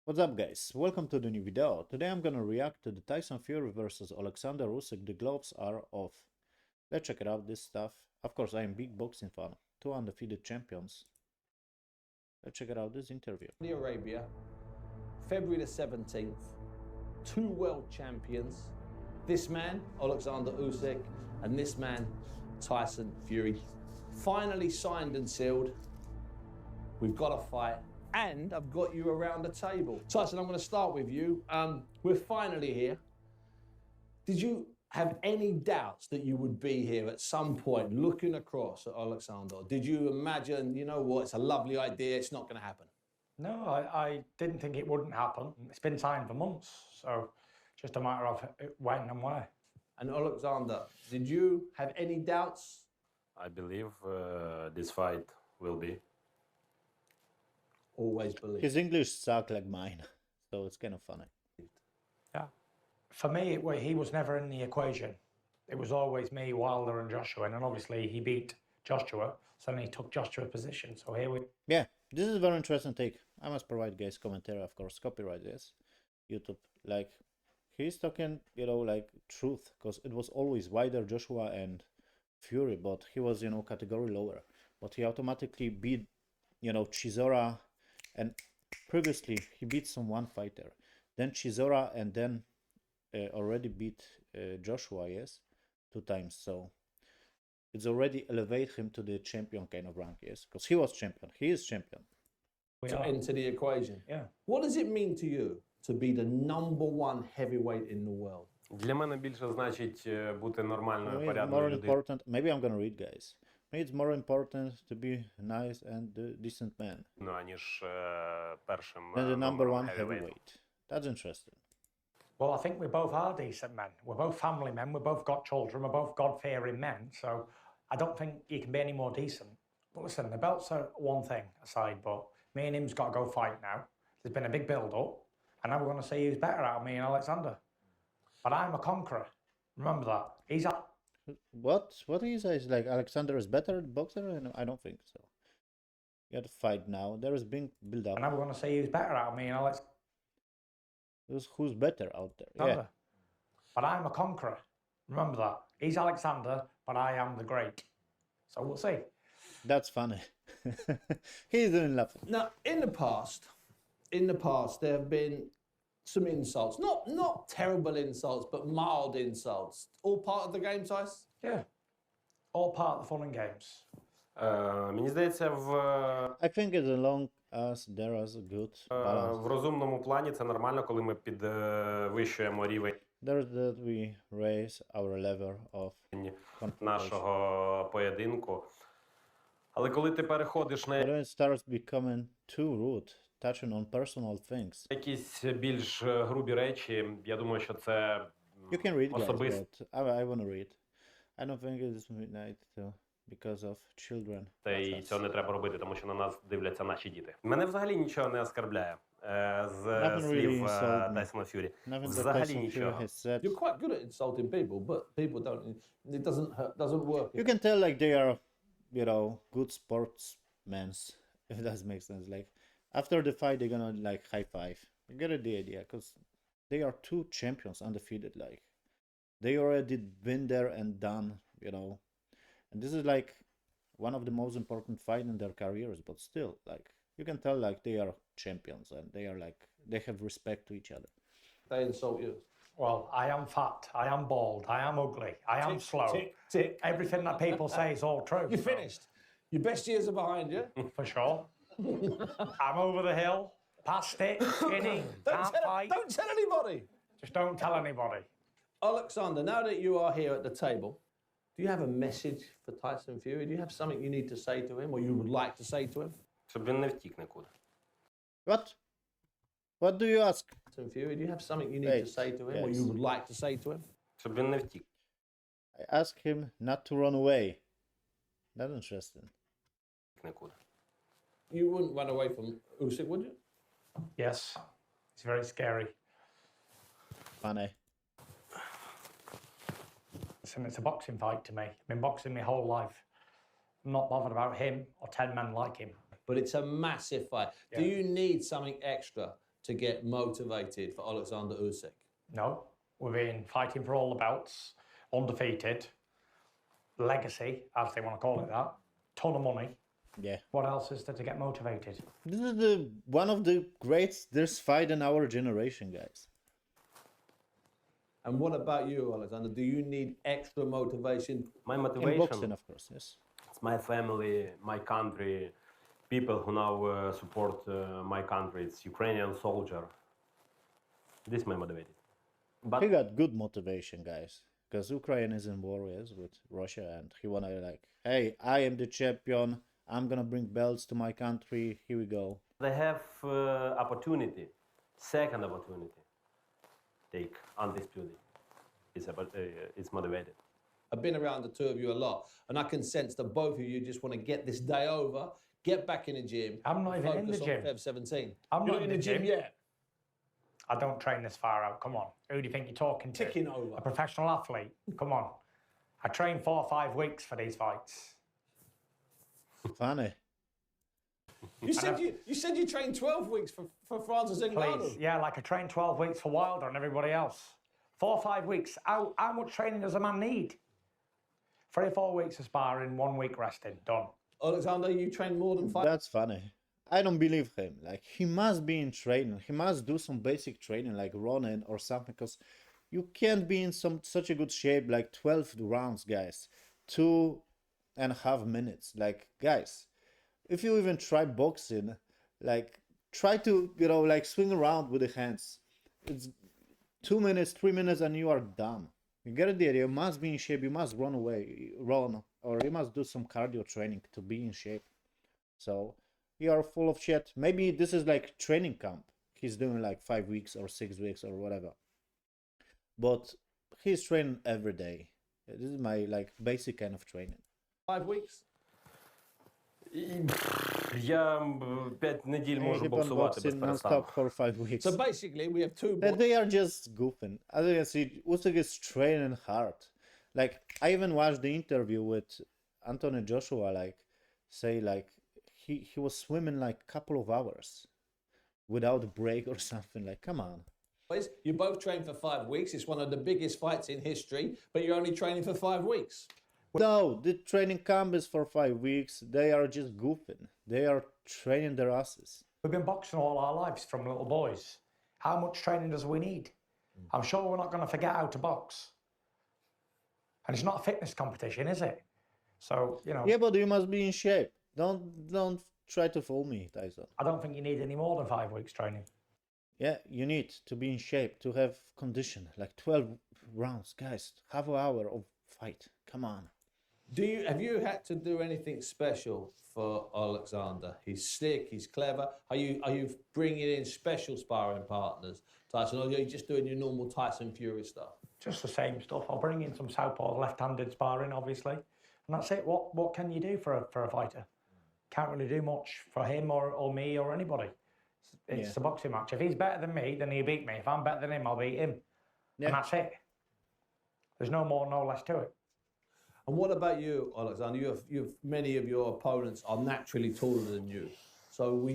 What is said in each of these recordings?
What's up guys, welcome to the new video. Today I'm gonna react to the Tyson Fury versus Oleksandr Usyk. The gloves are off. Let's check it out, this stuff. Of course I am big boxing fan, 2 undefeated champions. Let's check it out, this interview. Saudi Arabia, February the 17th, 2 world champions. This man, Oleksandr Usyk, and this man, Tyson Fury. Finally signed and sealed. We've got a fight. And I've got you around the table. Tyson, I'm going to start with you. We're finally here. Did you have any doubts that you would be here at some point looking across at Oleksandr? Did you imagine, you know what, it's a lovely idea, it's not going to happen? No, I didn't think it wouldn't happen. It's been signed for months, so just a matter of when and where. And Oleksandr, did you have any doubts? I believe this fight will be. Always believe. His English sucks like mine, so it's kind of funny. Yeah. For me, he was never in the equation. It was always me, Wilder and Joshua, and then obviously he beat Joshua, so then he took Joshua's position. So here we... Yeah, this is a very interesting take. I must provide guys commentary, of course, copyright this. YouTube, like, he's talking, you know, like, truth, because it was always Wilder, Joshua and Fury, but he was, you know, category lower. But he automatically beat, you know, Chisora, and previously he beat one fighter, then Chisora, and then already beat Joshua, yes, 2 times. So it's already elevate him to the champion kind of rank, yes, because he was champion, he is champion. To enter the equation. Yeah. What does it mean to you to be the #1 heavyweight in the world? Для мене більше значить бути нормальною, More порядною людиною. important, maybe I'm gonna read, guys. Maybe it's more important to be nice and decent man Аніж першим than the #1 heavyweight. heavyweight. That's interesting. Well, I think we both are decent men. We're both family men. We've both got children. We're both God-fearing men. So I don't think you can be any more decent. But listen, the belts are one thing aside, but me and him's got to go fight now. There's been a big build-up, and now we're going to see who's better out of me and Oleksandr. But I'm a conqueror. Remember that. He's a... What he says, like Oleksandr is better boxer? And I don't think so. You have to fight now. There is being build up. And now we're going to see who's better out of me and Oleksandr. Who's better out there? Yeah. But I'm a conqueror. Remember that. He's Oleksandr, but I am the great. So we'll see. That's funny. He's doing laughing. Now, in the past, there have been some insults. Not terrible insults, but mild insults. All part of the game, Tyson? Yeah. All part of the fun and games. Мені здається, I think as long as there is a good balance. в розумному плані це нормально, коли ми підвищуємо рівень There's that we raise our level of нашого поєдинку. Але коли ти переходиш But на when it starts becoming too rude, touching on personal things. якісь більш грубі речі, я думаю, що це You can read, guys, особисто. but I want to read. I don't think it's midnight too, because of children. І цього не треба робити, тому що на нас дивляться наші діти. Мене взагалі нічого не оскарбляє з Nothing слів really insulted me. Тайсона Фюрі. Nothing that Взагалі Tyson Fury нічого. has said. You're quite good at insulting people, but people don't. It doesn't work. You can tell like they are, you know, good sportsmen, if that makes sense. Like after the fight, they're gonna like high five. You get the idea, because they are 2 champions undefeated. Like they already been there and done, you know. And this is like one of the most important fights in their careers. But still, like you can tell, like they are champions and they are like they have respect to each other. They insult you. Well, I am fat, I am bald, I am ugly, I am slow. Tick. Everything that people say is all true. You're finished. Your best years are behind you. For sure. I'm over the hill, past it, skinny, can't fight. Don't tell anybody. Just don't tell anybody. Oleksandr, now that you are here at the table, do you have a message for Tyson Fury? Do you have something you need to say to him or you would like to say to him? Щоб він не втік нікуди. What? What do you ask? Tyson Fury, do you have something you need to say to him or you would like to say to him? Щоб він не втік. I ask him not to run away. That's interesting. Нікуди. You wouldn't run away from Usyk, would you? Yes, it's very scary. Funny. Listen, it's a boxing fight to me. I've been boxing my whole life. I'm not bothered about him or 10 men like him. But it's a massive fight. Do Yeah. you need something extra to get motivated for Oleksandr Usyk? No, we've been fighting for all the belts, undefeated, legacy, as they want to call it that, ton of money. Yeah. What else is there to get motivated? This is one of the greatest fight in our generation, guys. And what about you, Oleksandr? Do you need extra motivation? My In motivation, boxing, of course, yes. it's my family, my country, people who now support my country. It's Ukrainian soldier. This my motivated. But He got good motivation, guys, because Ukraine is in war, yes, with Russia, and he wanna like, hey, I am the champion. I'm gonna bring belts to my country. Here we go. they have opportunity, second opportunity. Take undisputed. It's motivated. I've been around the two of you a lot, and I can sense that both of you just want to get this day over, get back in the gym. I'm not and even in the focus gym. on Feb 17. I'm You're not in the gym yet. I don't train this far out. Come on. Who do you think you're talking to? Ticking over. A professional athlete. Come on. I train 4 or 5 weeks for these fights. Funny. You said you trained 12 weeks for Francis Ngannou. Please. Yeah, like I trained 12 weeks for Wilder and everybody else. 4 or 5 weeks. How much training does a man need? 3 or 4 weeks of sparring, 1 week resting. Done. Oleksandr, you trained more than 5. That's funny. I don't believe him. Like, he must be in training. He must do some basic training, like running or something, because you can't be in such a good shape, like 12 rounds, guys. 2.5 minutes. Like, guys, if you even try boxing, like, try to, like, swing around with the hands. It's 2 minutes, 3 minutes, and you are done. You get the idea. You must be in shape. You must run, or you must do some cardio training to be in shape. So you are full of shit. Maybe this is like training camp. He's doing like 5 weeks or 6 weeks or whatever. But he's training every day. This is my like basic kind of training. 5 weeks? Я 5 неділь можу Keep on боксувати без boxing перестанку. non-stop for 5 weeks. So basically, we have two. They are just goofing. As you can see, Usyk is training hard. Like, I even watched the interview with Anthony Joshua, like, say, like, he was swimming like a couple of hours without a break or something. Like, come on. boys. You both trained for 5 weeks. It's one of the biggest fights in history, but you're only training for 5 weeks. No, the training camp is for 5 weeks. They are just goofing. They are training their asses. We've been boxing all our lives from little boys. How much training does we need? I'm sure we're not going to forget how to box. And it's not a fitness competition, is it? So, Yeah, but you must be in shape. Don't try to fool me, Tyson. I don't think you need any more than 5 weeks training. Yeah, you need to be in shape, to have condition. Like 12 rounds, guys. Half an hour of fight. Come on. Have you had to do anything special for Oleksandr? He's slick, he's clever. Are you bringing in special sparring partners, Tyson, or are you just doing your normal Tyson Fury stuff? Just the same stuff. I'll bring in some southpaw left-handed sparring, obviously. And that's it. What can you do for a fighter? Can't really do much for him or me or anybody. It's a boxing match. If he's better than me, then he'll beat me. If I'm better than him, I'll beat him. Yeah. And that's it. There's no more, no less to it. And what about you, Oleksandr? Many of your opponents are naturally taller than you. So will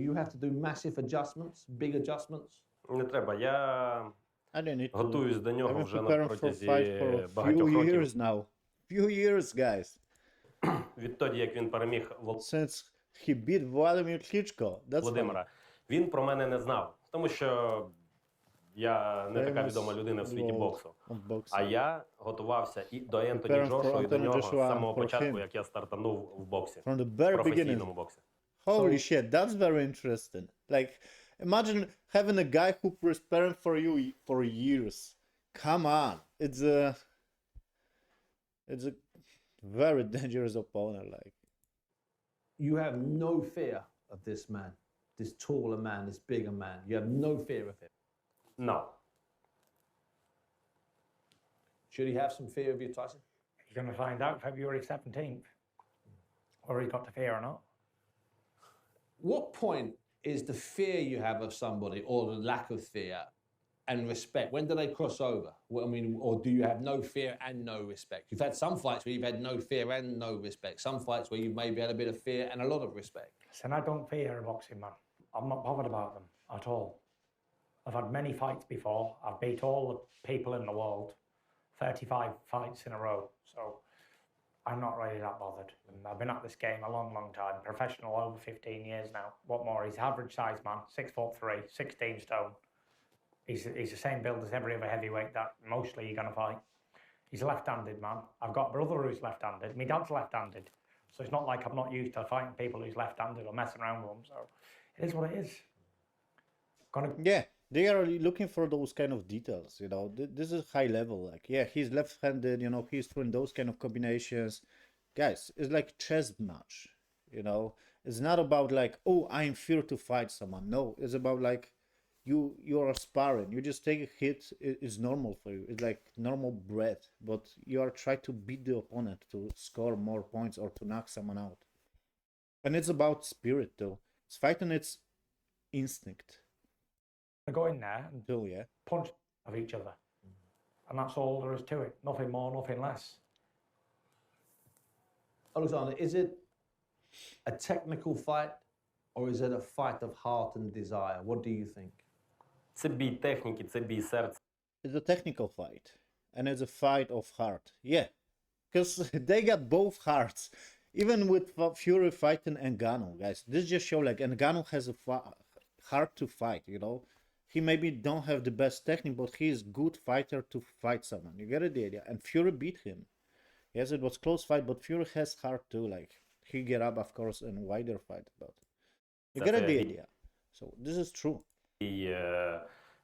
you have to do massive adjustments, big adjustments? Не треба. Я I don't need to. готуюсь до I've нього been вже на preparing for протязі fight for a багатьох few років. years now. Few years, guys. Відтоді, як він переміг Since he beat Vladimir Klitschko. That's Володимира, він про мене не знав, тому що я не така Famous відома людина в світі world боксу. of boxing. А я готувався і до Ентоні Preparing for Джошуа, і до Anthony нього Joshua з самого and for початку, him. як я стартанув в боксі, From the в very beginning. професійному боксі. Holy shit, that's very interesting. Like, imagine having a guy who preparing for you for years. Come on, it's a very dangerous opponent. Like, You have no fear of this man, this taller man, this bigger man. You have no fear of him. No. Should he have some fear of you, Tyson? You're going to find out February 17th, whether he's got the fear or not. What point is the fear you have of somebody or the lack of fear and respect? When do they cross over? Well, I mean, or do you have no fear and no respect? You've had some fights where you've had no fear and no respect. Some fights where you've maybe had a bit of fear and a lot of respect. And I don't fear a boxing man. I'm not bothered about them at all. I've had many fights before. I've beat all the people in the world, 35 fights in a row. So I'm not really that bothered. And I've been at this game a long, long time. Professional over 15 years now. What more? He's average size man, 6'3", 16 stone. He's the same build as every other heavyweight that mostly you're going to fight. He's a left-handed man. I've got a brother who's left-handed. My dad's left-handed. So it's not like I'm not used to fighting people who's left-handed or messing around with them. So it is what it is. Yeah, they are looking for those kind of details, you know. This is high level. Like, yeah, he's left-handed, you know, he's throwing those kind of combinations. Guys, it's like chess match, you know. It's not about like, oh, I'm fear to fight someone. No, it's about like you're sparring. You just take a hit, it's normal for you. It's like normal breath, but you are trying to beat the opponent to score more points or to knock someone out. And it's about spirit though. It's fighting its instinct. Go in there and Yeah, punch of each other. And that's all there is to it. Nothing more, nothing less. Oleksandr, is it a technical fight or is it a fight of heart and desire? What do you think? Це бій техніки, це бій серця. it's a technical fight, and it's a fight of heart. Yeah, because they got both hearts. Even with Fury fighting Ngannou, guys, this just show like Ngannou has a heart to fight. You know, he maybe don't have the best technique, but he is good fighter to fight someone. You get the idea? And Fury beat him. Yes, it was close fight, but Fury has heart too. Like he get up, of course, in wider fight. But you get the idea. So this is true.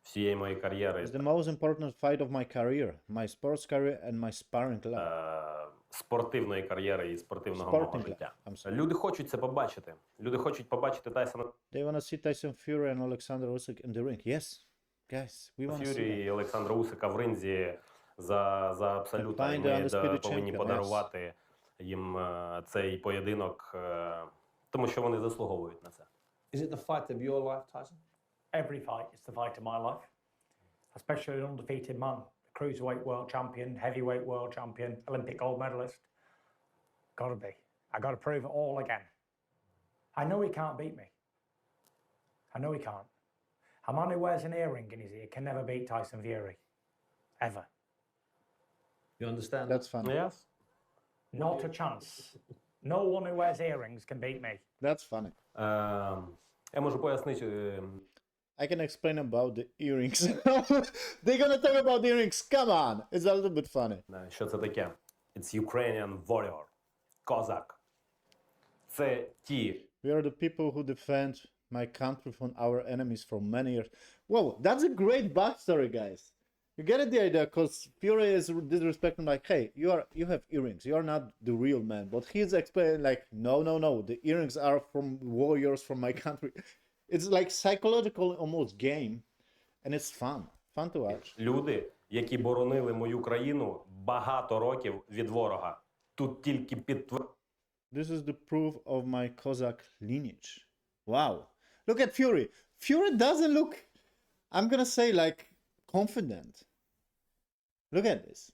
Всієї моєї кар'єри. It's the most important fight of my career, my sports career and my sparring life. Спортивної кар'єри і спортивного мого життя. Люди хочуть це побачити. Люди хочуть побачити Тайсона. They want to see Tyson Fury and Oleksandr Usyk in the ring. Yes, guys, we want to see Фюрі і Олександра Усика в ринзі за абсолютно. І ми повинні подарувати їм цей поєдинок, тому що вони заслуговують на це. Is it the fight of your life, Tyson? Every fight is the fight of my life, especially an undefeated man, cruiserweight world champion, heavyweight world champion, Olympic gold medalist. Gotta be. I gotta prove it all again. I know he can't beat me. I know he can't. A man who wears an earring in his ear can never beat Tyson Fury. Ever. You understand? That's funny. Yes. Not a chance. No one who wears earrings can beat me. That's funny. Я можу пояснити. I can explain about the earrings. They're gonna talk about the earrings. Come on, it's a little bit funny. Що це таке? It's Ukrainian warrior. Козак. Це ті. We are the people who defend my country from our enemies for many years. Whoa, that's a great backstory, guys. You get the idea, because Fury is disrespecting, like, hey, you have earrings. You are not the real man. But he's explaining, like, no. The earrings are from warriors from my country. It's like psychological almost game, and it's fun to watch. Люди, які боронили мою країну багато років від ворога. Тут тільки This is the proof of my Cossack lineage. Wow. Look at Fury. Fury doesn't look, I'm gonna say, like, confident. Look at this.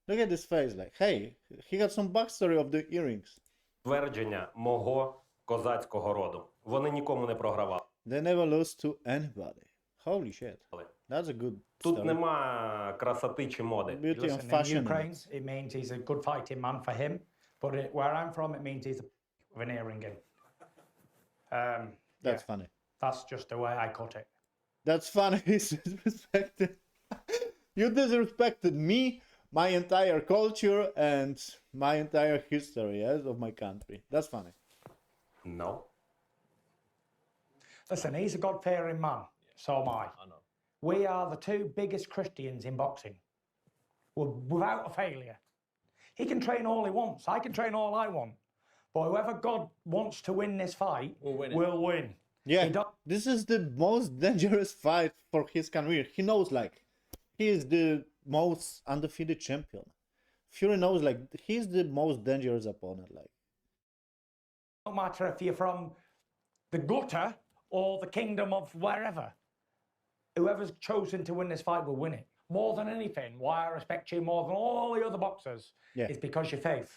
Look at this face. Like, hey, he got some backstory of the earrings. Твердження мого козацького роду. Вони нікому не програвали. They never lost to anybody. Holy shit. That's a good Тут story. нема красоти чи моди. Beauty and Listen, in fashion. Ukraine, it means he's a good fighting man for him. But where I'm from, it means he's with an earring in. That's funny. That's just the way I cut it. That's funny. He's disrespected. You disrespected me, my entire culture, and my entire history, yes, of my country. That's funny. No. Listen, he's a God-fearing man. So am I. I know. We are the two biggest Christians in boxing. Without a failure. He can train all he wants. I can train all I want. But whoever God wants to win this fight will win. Yeah, this is the most dangerous fight for his career. He knows, like, he is the most undefeated champion. Fury knows, like, he's the most dangerous opponent. Like, No matter if you're from the gutter or the kingdom of wherever. Whoever's chosen to win this fight will win it. More than anything, why I respect you more than all the other boxers is because your faith.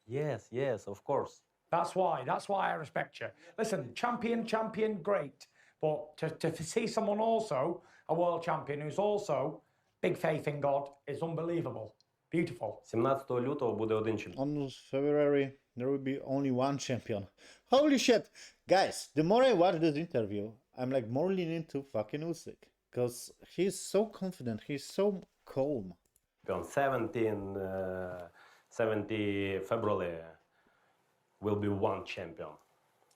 Yes, of course. That's why I respect you. Listen, champion, great. But to see someone also, a world champion, who's also big faith in God, is unbelievable. Beautiful. 17 лютого буде один чемпіон. On February, there will be only one champion. Holy shit! Guys, the more I watch this interview, I'm like more leaning to fucking Usyk. Because he's so confident, he's so calm. 17 February will be one champion.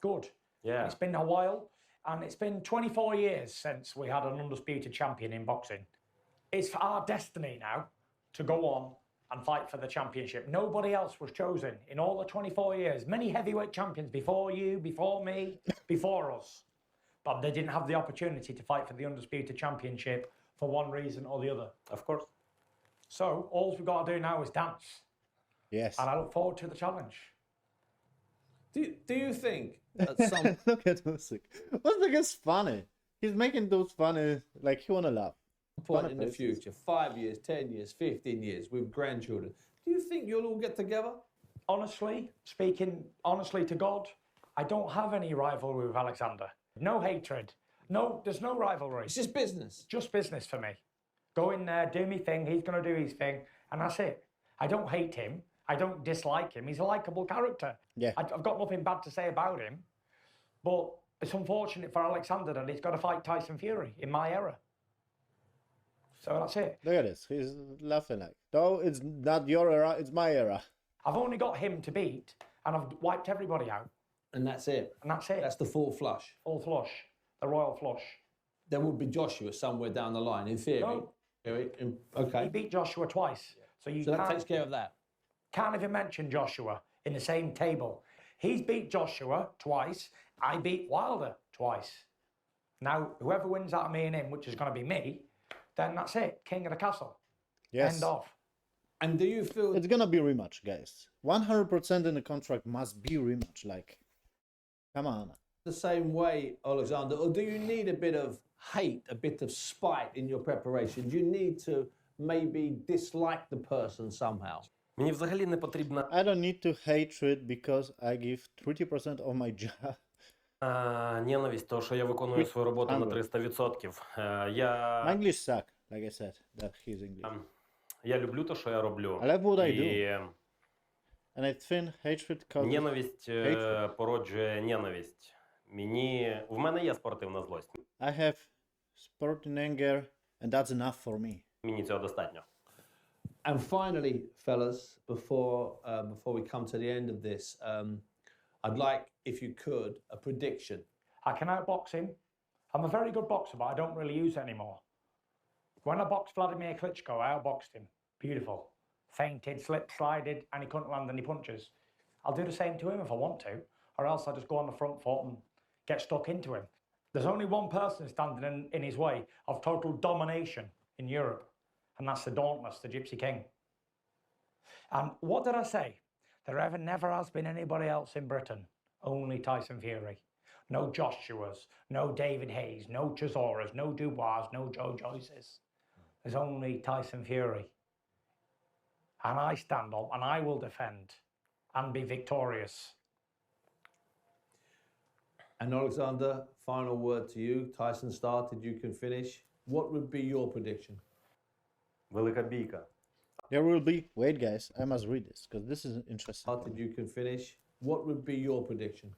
Good. Yeah. It's been a while, and it's been 24 years since we had an undisputed champion in boxing. It's our destiny now to go on and fight for the championship. Nobody else was chosen in all the 24 years. Many heavyweight champions before you, before me, before us. But they didn't have the opportunity to fight for the undisputed championship for one reason or the other. Of course. So all we've got to do now is dance. Yes. And I look forward to the challenge. Do you think at some Look at Usyk. Usyk is funny. He's making those funny, like he wanna laugh. point in the future, 5 years, 10 years, 15 years, with grandchildren, do you think you'll all get together? Honestly, speaking honestly to God, I don't have any rivalry with Oleksandr. No hatred. No, there's no rivalry. It's just business. Just business for me. Go in there, do me thing, he's going to do his thing, and that's it. I don't hate him. I don't dislike him. He's a likeable character. Yeah. I've got nothing bad to say about him, but it's unfortunate for Oleksandr that he's got to fight Tyson Fury in my era. So that's it. Look at this. He's laughing like, no, it's not your era, it's my era. I've only got him to beat, and I've wiped everybody out, And that's it. and that's it. That's the full flush. Full flush. The royal flush. There will be Joshua somewhere down the line, in theory. No. He Okay. beat Joshua twice. So you So that can't, takes care of that. can't even mention Joshua in the same table. He's beat Joshua twice. I beat Wilder twice. Now, whoever wins out of me and him, which is going to be me, then that's it. King of the castle. Yes. End of. And do you feel It's gonna be rematch, guys. 100% in the contract must be rematch. Like, come on. the same way, Oleksandr, or do you need a bit of hate, a bit of spite in your preparation? Do you need to maybe dislike the person somehow? Мені взагалі не потрібна I don't need to hatred because I give 30% of my job. ненависть, тому що я виконую свою роботу на 300%. My Я, English suck, like I said, that he's English. я люблю те, що я роблю. I like what I do. І And I think hatred causes... ненависть hatred. породжує ненависть. В мене є спортивна злость. I have sporting anger, and that's enough for me. Мені цього достатньо. And finally, fellas, before we come to the end of this, I'd like, if you could, a prediction. I can outbox him. I'm a very good boxer, but I don't really use it anymore. When I boxed Vladimir Klitschko, I outboxed him. Beautiful. Fainted, slip, slided, and he couldn't land any punches. I'll do the same to him if I want to, or else I'll just go on the front foot and get stuck into him. There's only one person standing in his way of total domination in Europe, and that's the Dauntless, the Gypsy King. And what did I say? There never has been anybody else in Britain, only Tyson Fury. No Joshuas, no David Hayes, no Chisoras, no Dubois, no Joe Joyces. There's only Tyson Fury. And I stand up and I will defend and be victorious. And Oleksandr, final word to you. Tyson started, you can finish. What would be your prediction? Велика бійка. There will be... Wait, guys, I must read this, because this is interesting. Started, you can finish. What would be your prediction?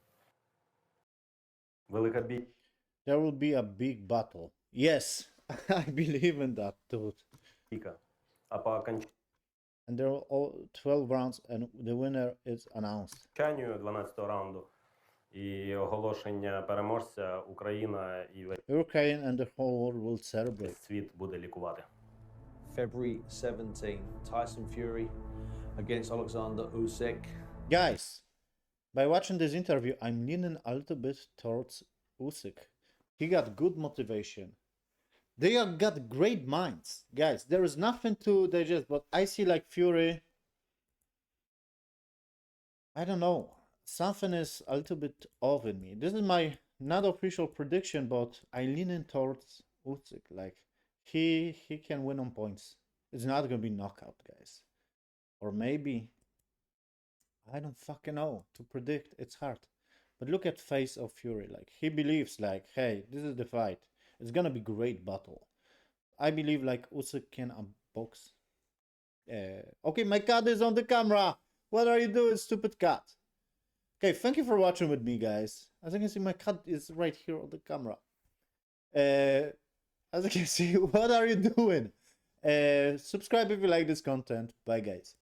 Велика бійка. There will be a big battle. Yes, I believe in that, dude. А по окончанию And there are all 12 rounds, and the winner is announced. 12-го раунду і оголошення переможця Україна і весь Ukraine and the whole world will celebrate. світ буде лікувати. February 17, Tyson Fury against Oleksandr Usyk. Guys, by watching this interview, I'm leaning a little bit towards Usyk. He got good motivation. They have got great minds. Guys, there is nothing to digest, but I see like Fury. I don't know. Something is a little bit off in me. This is my not official prediction, but I leaning towards Usyk. Like he can win on points. It's not gonna be knockout, guys. Or maybe I don't fucking know. To predict, it's hard. But look at face of Fury. Like, he believes, like, hey, this is the fight. It's gonna be great battle. I believe, like, Usyk can unbox. Okay, my cat is on the camera. What are you doing, stupid cat? Okay, thank you for watching with me, guys. As you can see, my cat is right here on the camera. As you can see, what are you doing? Subscribe if you like this content. Bye, guys.